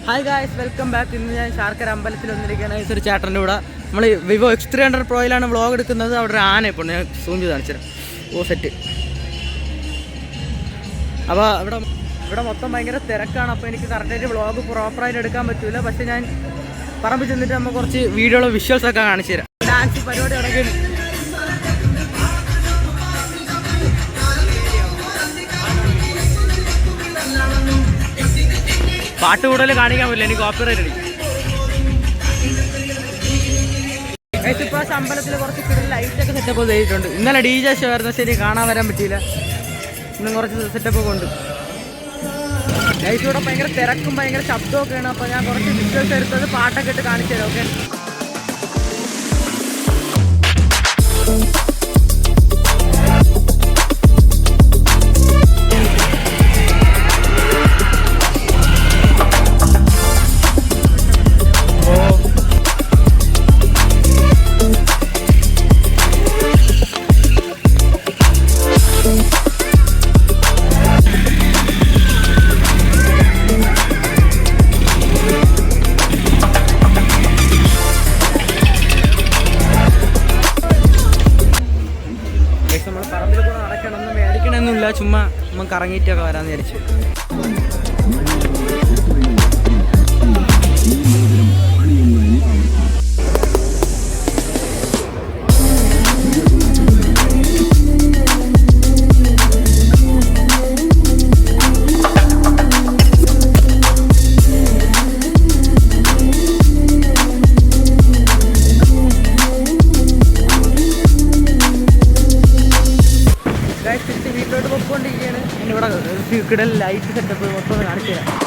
Hi guys, welcome back. ഇന്ന് ഞാൻ ശാർക്കര അമ്പലത്തിൽ വന്നിരിക്കുകയാണ്. ഒരു ചേട്ടൻ്റെ കൂടെ നമ്മൾ വിവോ X300 പ്രോയിലാണ് വ്ളോഗ് എടുക്കുന്നത്. അവിടെ ഒരു ആന ഇപ്പോൾ ഞാൻ സൂം ചെയ്ത് കാണിച്ചുതരാം. സെറ്റ്. അപ്പോൾ ഇവിടെ മൊത്തം ഭയങ്കര തിരക്കാണ്. അപ്പോൾ എനിക്ക് കറക്റ്റായിട്ട് വ്ളോഗ് പ്രോപ്പറായിട്ട് എടുക്കാൻ പറ്റില്ല. പക്ഷേ ഞാൻ പറമ്പിൽ ചെന്നിട്ട് നമ്മൾ കുറച്ച് വീഡിയോയുടെ വിഷ്വൽസൊക്കെ കാണിച്ചു തരാം. ഡാൻസ് പരിപാടി ഇടയ്ക്ക് പാട്ട് കൂടുതൽ കാണിക്കാൻ പറ്റില്ല, എനിക്ക് കോപ്പിറൈറ്റ് അടിക്കും. ഇപ്പോൾ അമ്പലത്തിൽ കുറച്ച് കൂടുതൽ ലൈറ്റൊക്കെ സെറ്റപ്പ് ചെയ്തിട്ടുണ്ട്. ഇന്നലെ DJ ഷോ ആയിരുന്നു, ശരി കാണാൻ വരാൻ പറ്റിയില്ല. ഇന്നും കുറച്ച് സെറ്റപ്പ് കൊണ്ട് ലൈറ്റിലൂടെ ഭയങ്കര തിരക്കും ഭയങ്കര ശബ്ദമൊക്കെയാണ്. അപ്പോൾ ഞാൻ കുറച്ച് വിഷ്വൽസ് എടുത്തത് പാട്ടൊക്കെ ഇട്ട് കാണിച്ചു തരാം. ഓക്കെ, നമ്മൾ പറമ്പിൽ കൂടെ നടക്കണമെന്ന് മേടിക്കണമെന്നില്ല, ചുമ്മാ നമുക്ക് കറങ്ങിയിട്ടൊക്കെ വരാമെന്ന് വിചാരിച്ചു. വീട്ടിലോട്ട് പോയിക്കൊണ്ടിരിക്കുകയാണ്. എൻ്റെ ഇവിടെ കിടൽ ലൈറ്റ് സെറ്റപ്പ് മൊത്തം കാണിച്ചു തരാം.